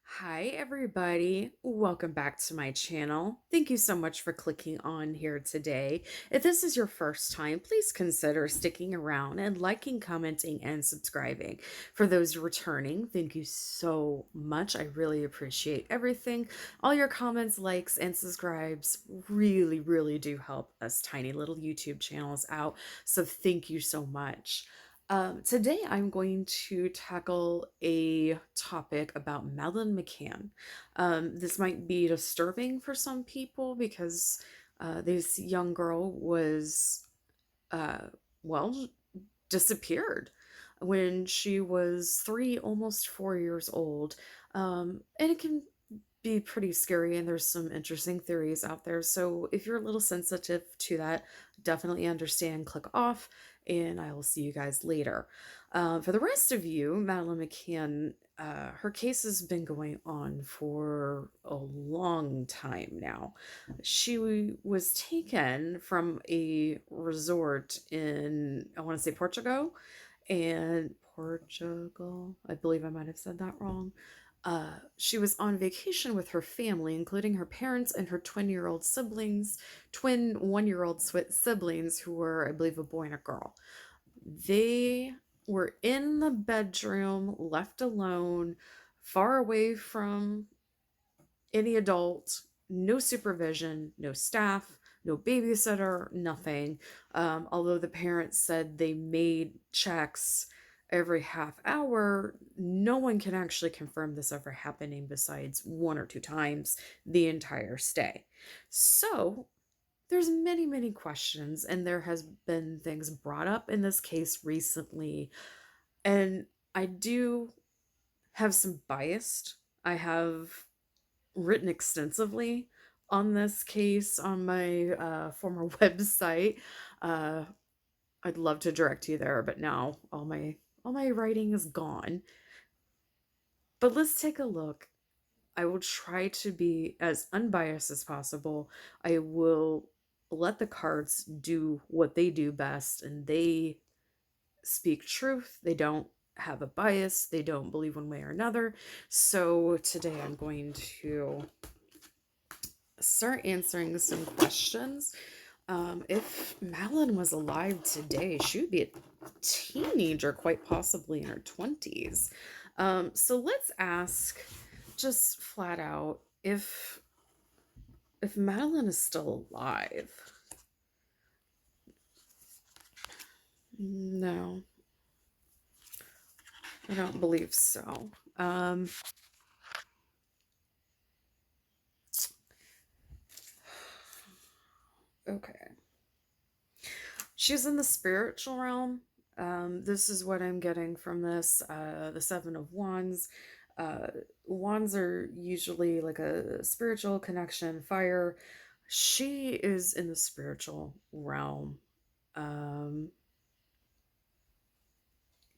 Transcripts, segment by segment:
Hi, everybody. Welcome back to my channel. Thank you so much for clicking on here today. If this is your first time, please consider sticking around and liking, commenting, and subscribing. For those returning, thank you so much. I really appreciate everything. All your comments, likes, and subscribes really do help us tiny little YouTube channels out. So thank you so much. Today I'm going to tackle a topic about Madeline McCann. This might be disturbing for some people because this young girl was, uh, well, disappeared when she was 3, almost 4 years old. And it can be pretty scary, and there's some interesting theories out there. So if you're a little sensitive to that, definitely understand, click off, and I will see you guys later. For the rest of you, Madeline McCann, her case has been going on for a long time now. She was taken from a resort in, I want to say Portugal. I believe I might have said that wrong. She was on vacation with her family, including her parents and her twin 1-year-old siblings, who were, I believe, a boy and a girl. They were in the bedroom, left alone, far away from any adult, no supervision, no staff, no babysitter, nothing. Although the parents said they made checks every half hour, no one can actually confirm this ever happening besides 1 or 2 times the entire stay. So there's many questions, and there has been things brought up in this case recently, and I do have some bias. I have written extensively on this case on my former website. Uh, I'd love to direct you there, but now all my writing is gone. But let's take a look. I will try to be as unbiased as possible. I will let the cards do what they do best, and they speak truth. They don't have a bias. They don't believe one way or another. So today I'm going to start answering some questions. If Madeline was alive today, she would be a teenager, quite possibly in her 20s. So let's ask just flat out if Madeline is still alive. No, I don't believe so. Okay. She's in the spiritual realm. This is what I'm getting from this. The Seven of Wands. Uh, Wands are usually like a spiritual connection, fire. She is in the spiritual realm. Um,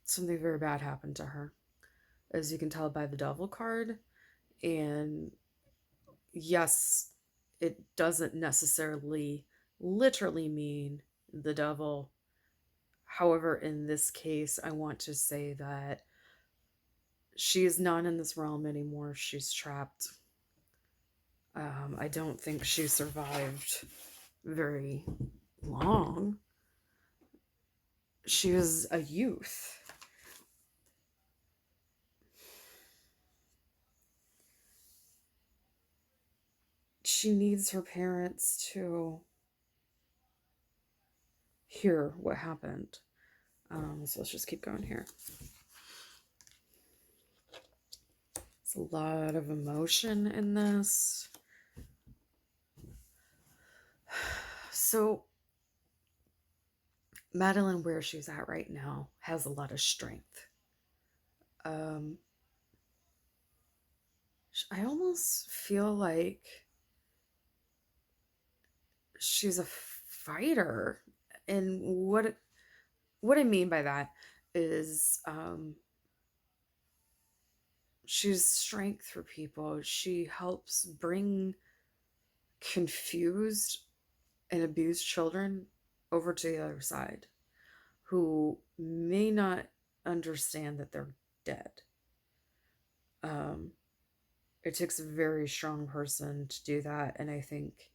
Something very bad happened to her, as you can tell by the Devil card. And yes, it doesn't necessarily literally mean the devil. However, in this case, I want to say that she is not in this realm anymore. She's trapped. I don't think she survived very long. She was a youth. She needs her parents to hear what happened. So let's just keep going here. It's a lot of emotion in this. So Madeline, where she's at right now, has a lot of strength. Um, I almost feel like she's a fighter, and what I mean by that is she's strength for people. She helps bring confused and abused children over to the other side who may not understand that they're dead. Um, it takes a very strong person to do that, and I think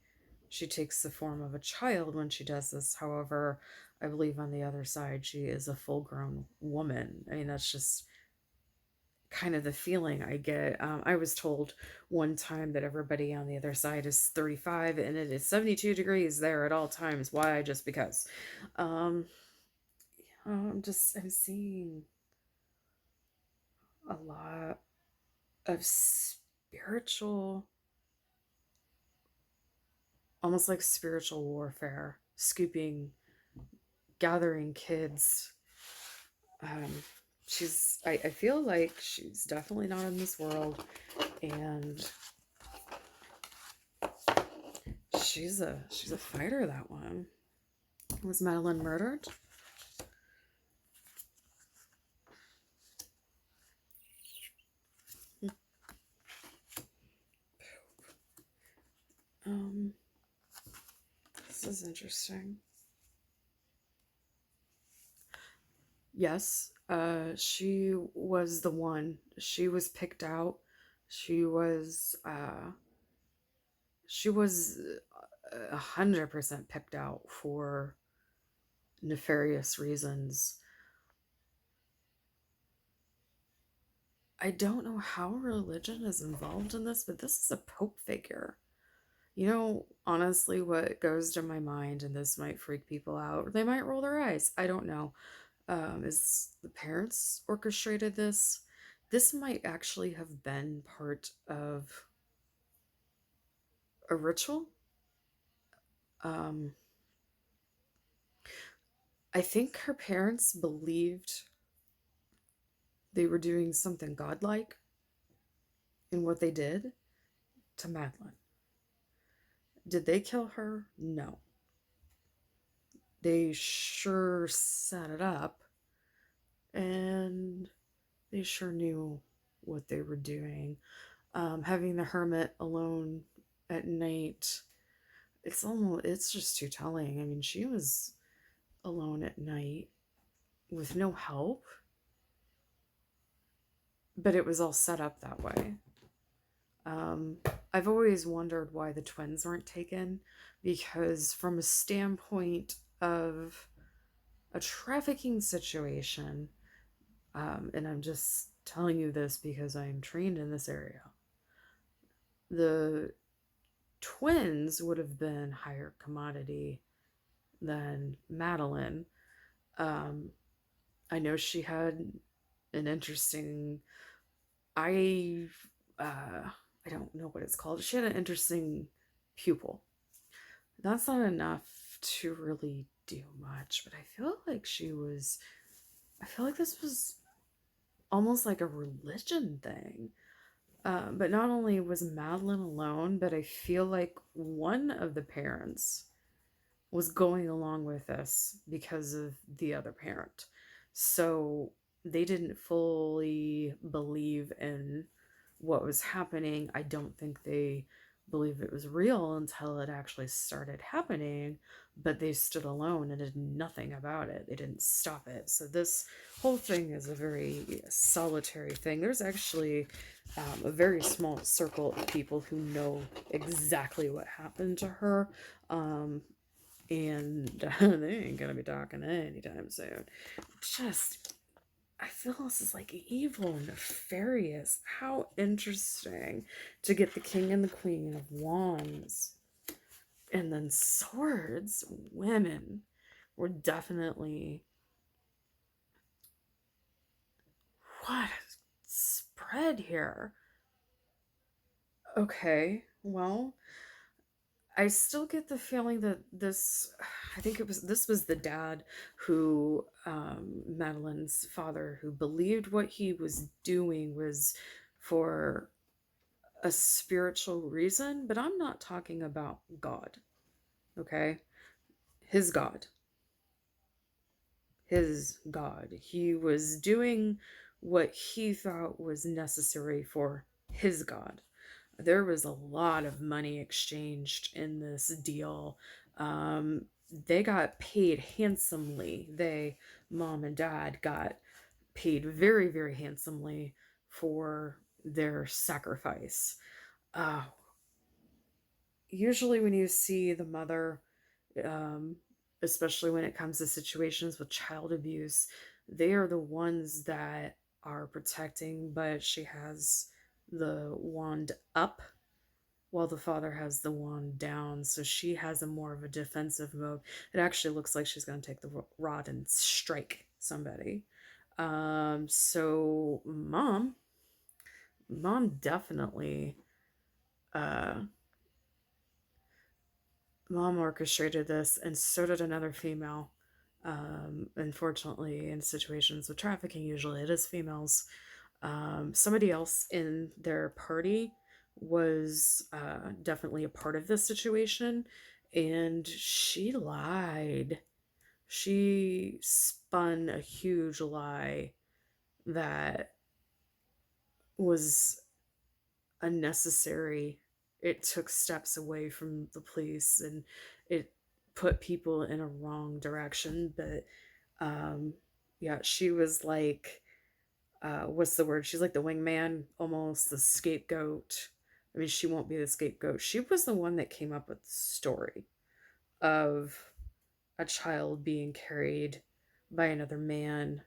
she takes the form of a child when she does this. However, I believe on the other side she is a full-grown woman. I mean, that's just kind of the feeling I get. I was told one time that everybody on the other side is 35 and it is 72 degrees there at all times. Why? Just because. Um, I'm seeing a lot of spiritual, almost like spiritual warfare, gathering kids. Um, I feel like she's definitely not in this world, and she's a fighter, that one. Was Madeline murdered? Um, this is interesting. Yes, she was the one. She was picked out. She was, she was 100% picked out for nefarious reasons. I don't know how religion is involved in this, but this is a pope figure. You know, honestly, what goes to my mind, and this might freak people out, they might roll their eyes. I don't know. Is the parents orchestrated this? This might actually have been part of a ritual. Um, I think her parents believed they were doing something godlike in what they did to Madeline. Did they kill her? No. They sure set it up, and they sure knew what they were doing. Having the hermit alone at night, it's just too telling. I mean, she was alone at night with no help, but it was all set up that way. Um, I've always wondered why the twins weren't taken, because from a standpoint of a trafficking situation, and I'm just telling you this because I'm trained in this area, the twins would have been higher commodity than Madeline. Um, I know she had an interesting, I I don't know what it's called. She had an interesting pupil. That's not enough to really do much, but I feel like I feel like this was almost like a religion thing. But not only was Madeline alone, but I feel like one of the parents was going along with this because of the other parent. So they didn't fully believe in what was happening. I don't think they believed it was real until it actually started happening, but they stood alone and did nothing about it. They didn't stop it. So this whole thing is a very solitary thing. There's actually a very small circle of people who know exactly what happened to her. And they ain't gonna be talking anytime soon. Just, I feel this is like evil, nefarious. How interesting to get the king and the queen of wands and then swords. Women were definitely, what a spread here. Okay, well, I still get the feeling that I think this was the dad who, Madeline's father, who believed what he was doing was for a spiritual reason, but I'm not talking about God, okay? His God. His God. He was doing what he thought was necessary for his God. There was a lot of money exchanged in this deal. They got paid handsomely. Mom and dad, got paid very, very handsomely for their sacrifice. Uh, Usually, when you see the mother, um, especially when it comes to situations with child abuse, they are the ones that are protecting, but she has the wand up while the father has the wand down. So she has a more of a defensive mode. It actually looks like she's going to take the rod and strike somebody. So mom definitely, uh, mom orchestrated this, and so did another female. Unfortunately, in situations with trafficking, usually it is females. Somebody else in their party was definitely a part of this situation, and she lied. She spun a huge lie that was unnecessary. It took steps away from the police, and it put people in a wrong direction. But um, yeah, she was like, what's the word? She's like the wingman, almost the scapegoat. I mean, she won't be the scapegoat. She was the one that came up with the story of a child being carried by another man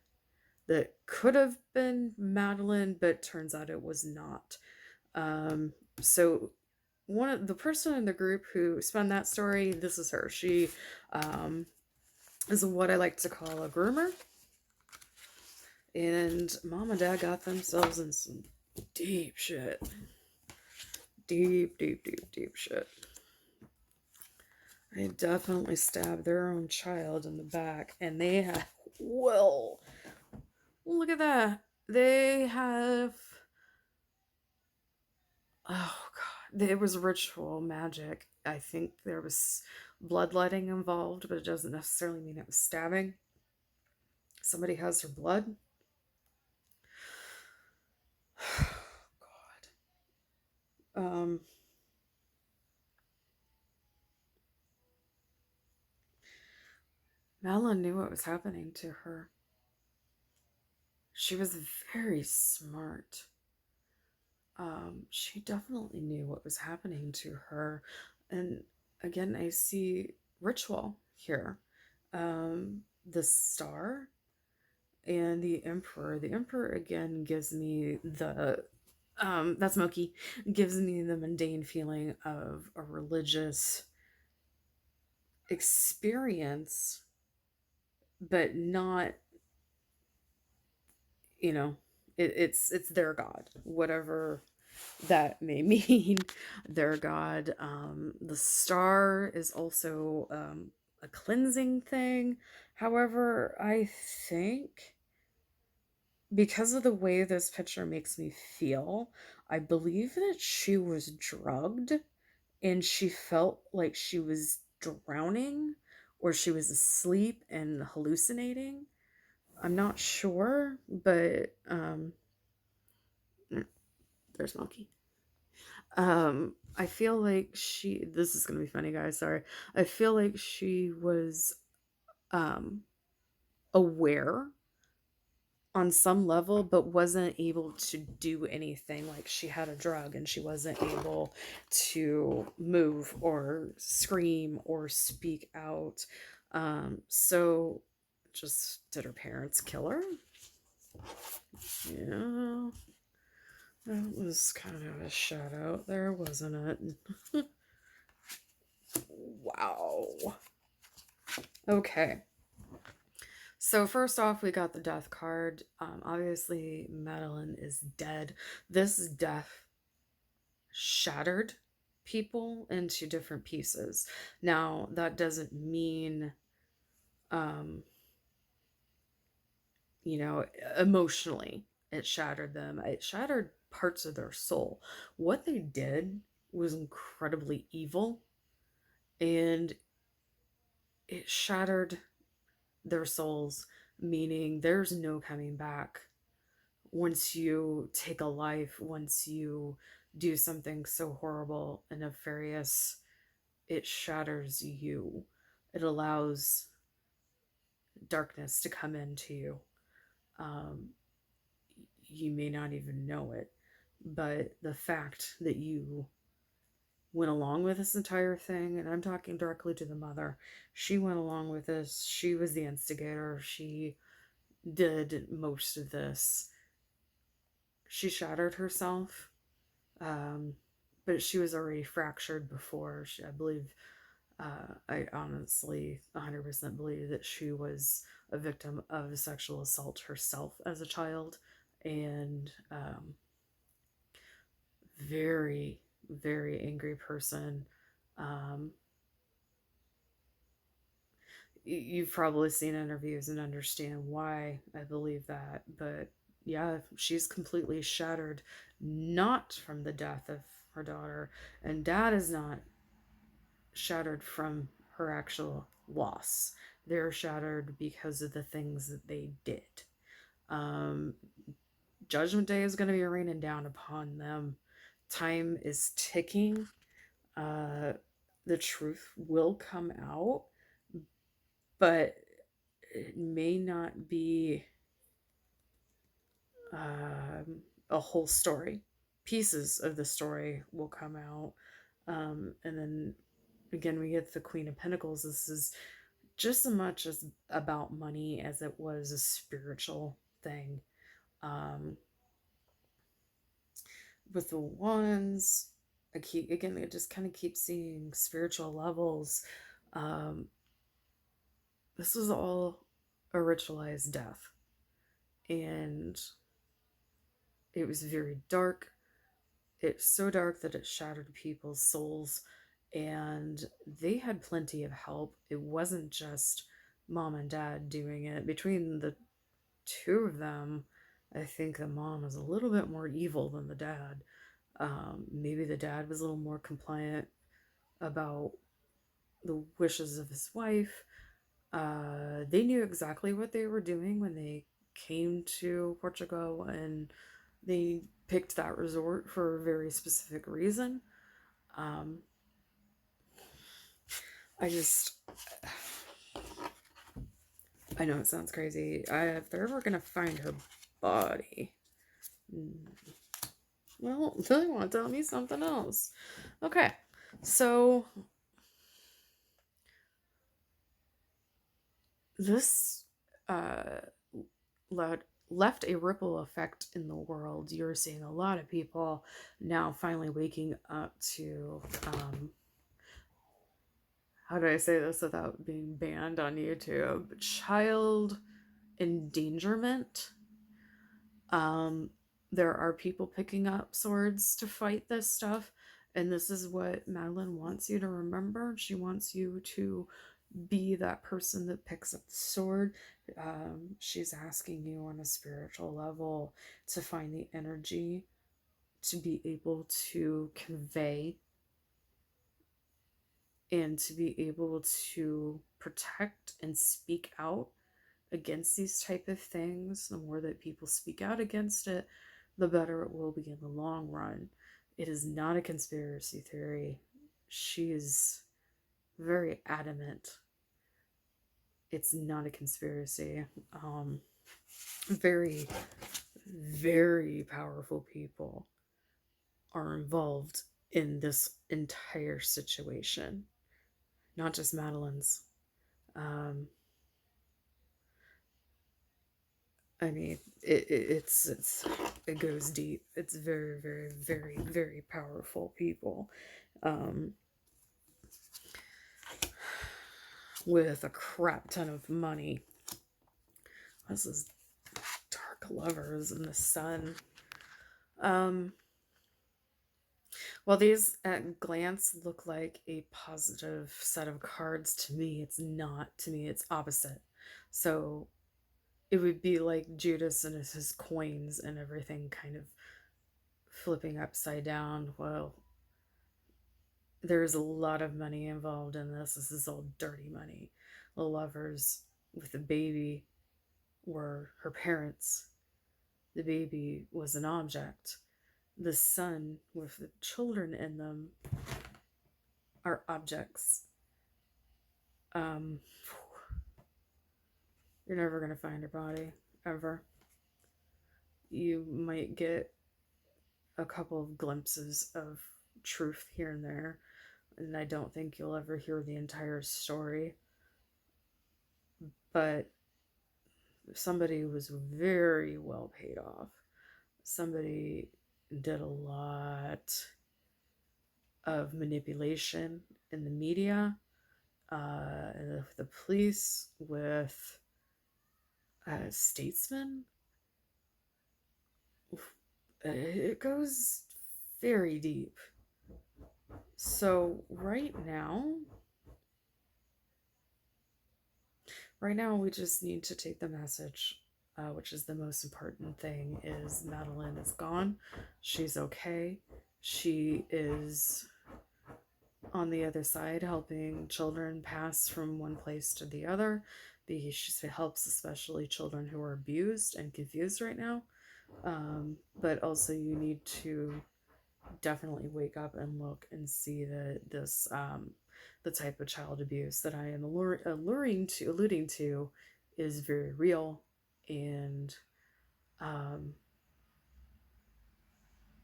that could have been Madeline, but turns out it was not. Um, so one of the person in the group who spun that story, this is her. She um, is what I like to call a groomer. And mom and dad got themselves in some deep shit. Deep shit. They definitely stabbed their own child in the back. And they have, well, look at that. They have, oh God, there was ritual magic. I think there was bloodletting involved, but it doesn't necessarily mean it was stabbing. Somebody has her blood. God. Madeline knew what was happening to her. She was very smart. She definitely knew what was happening to her. And again, I see ritual here. The star and the emperor. The emperor again gives me the that's Moki, gives me the mundane feeling of a religious experience, but not, you know, it's their god, whatever that may mean. Their god. The star is also a cleansing thing. However, I think because of the way this picture makes me feel, I believe that she was drugged and she felt like she was drowning or she was asleep and hallucinating. I'm not sure, but there's Monkey. I feel like this is gonna be funny, guys, sorry. I feel like she was um aware on some level, but wasn't able to do anything. Like she had a drug and she wasn't able to move or scream or speak out. So just did her parents kill her? Yeah, that was kind of a shout out there, wasn't it? Wow. Okay. So first off, we got the death card. Obviously, Madeline is dead. This death shattered people into different pieces. Now, that doesn't mean, um, you know, emotionally it shattered them. It shattered parts of their soul. What they did was incredibly evil, and it shattered their souls, meaning there's no coming back. Once you take a life, once you do something so horrible and nefarious, it shatters you. It allows darkness to come into you. Um, you may not even know it. But the fact that you went along with this entire thing, and I'm talking directly to the mother, she went along with this. She was the instigator. She did most of this. She shattered herself, um, but she was already fractured before. I believe, I honestly 100% believe that she was a victim of sexual assault herself as a child, and very, very angry person. Um, you've probably seen interviews and understand why I believe that, but yeah, she's completely shattered, not from the death of her daughter, and dad is not shattered from her actual loss. They're shattered because of the things that they did. Um, Judgment Day is going to be raining down upon them. Time is ticking. Uh, the truth will come out, but it may not be a whole story. Pieces of the story will come out. And then again, we get the Queen of Pentacles. This is just as much as about money as it was a spiritual thing. Um, with the Wands, I just kind of keep seeing spiritual levels. Um, this was all a ritualized death. And it was very dark. It's so dark that it shattered people's souls, and they had plenty of help. It wasn't just mom and dad doing it. Between the two of them, I think the mom was a little bit more evil than the dad. Maybe the dad was a little more compliant about the wishes of his wife. They knew exactly what they were doing when they came to Portugal, and they picked that resort for a very specific reason. Um, I just, I know it sounds crazy. If they're ever gonna find her body, well, they want to tell me something else. Okay, so this uh, left a ripple effect in the world. You're seeing a lot of people now finally waking up to how do I say this without being banned on YouTube? Child endangerment. Um, there are people picking up swords to fight this stuff, and this is what Madeline wants you to remember. She wants you to be that person that picks up the sword. She's asking you on a spiritual level to find the energy to be able to convey and to be able to protect and speak out against these type of things. The more that people speak out against it, the better it will be in the long run. It is not a conspiracy theory. She is very adamant. It's not a conspiracy. Very, very powerful people are involved in this entire situation. Not just Madeline's. Um, I mean, it goes deep. It's very, very, very, very powerful people, um, with a crap ton of money. This is dark lovers in the sun. While these at glance look like a positive set of cards, to me it's not. To me it's opposite. So it would be like Judas and his coins and everything kind of flipping upside down. Well, there's a lot of money involved in this. This is all dirty money. The lovers with the baby were her parents. The baby was an object. The son with the children in them are objects. Um, you're never going to find her body, ever. You might get a couple of glimpses of truth here and there, and I don't think you'll ever hear the entire story. But somebody was very well paid off. Somebody did a lot of manipulation in the media, the police, with statesmen. It goes very deep. So right now we just need to take the message, which is the most important thing, is Madeline is gone. She's okay. She is on the other side helping children pass from one place to the other, because she helps especially children who are abused and confused right now. But also you need to definitely wake up and look and see that this the type of child abuse that I am alluding to is very real, and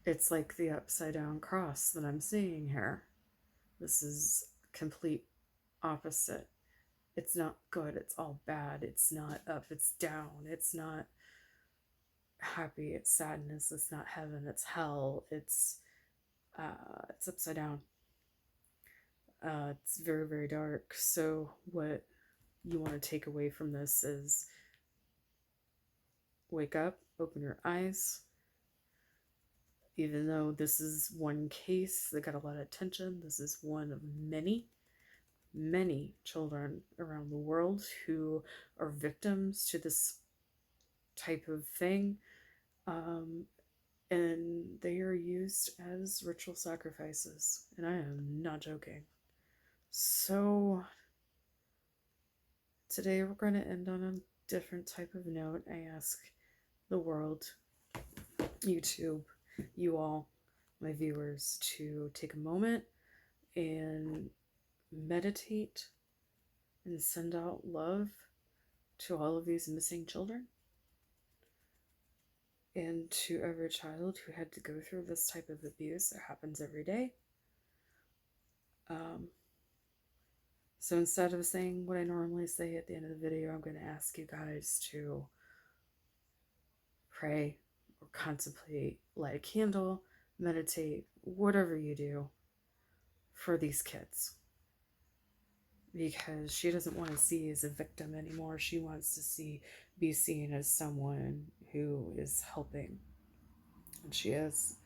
it's like the upside down cross that I'm seeing here. This is complete opposite. It's not good, it's all bad. It's not up, it's down. It's not happy, it's sadness. It's not heaven, it's hell. It's upside down. It's very, very dark. So what you want to take away from this is wake up, open your eyes. Even though this is one case that got a lot of attention, this is one of many, many children around the world who are victims to this type of thing. And they are used as ritual sacrifices. And I am not joking. So today we're going to end on a different type of note. I ask the world, YouTube, you all, my viewers, to take a moment and meditate and send out love to all of these missing children, and to every child who had to go through this type of abuse that happens every day. So instead of saying what I normally say at the end of the video, I'm going to ask you guys to pray or contemplate, light a candle, meditate, whatever you do for these kids. Because she doesn't want to see as a victim anymore. She wants to be seen as someone who is helping. And she is.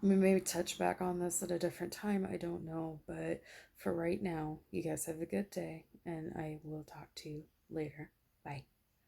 We may touch back on this at a different time, I don't know. But for right now, you guys have a good day, and I will talk to you later. Bye.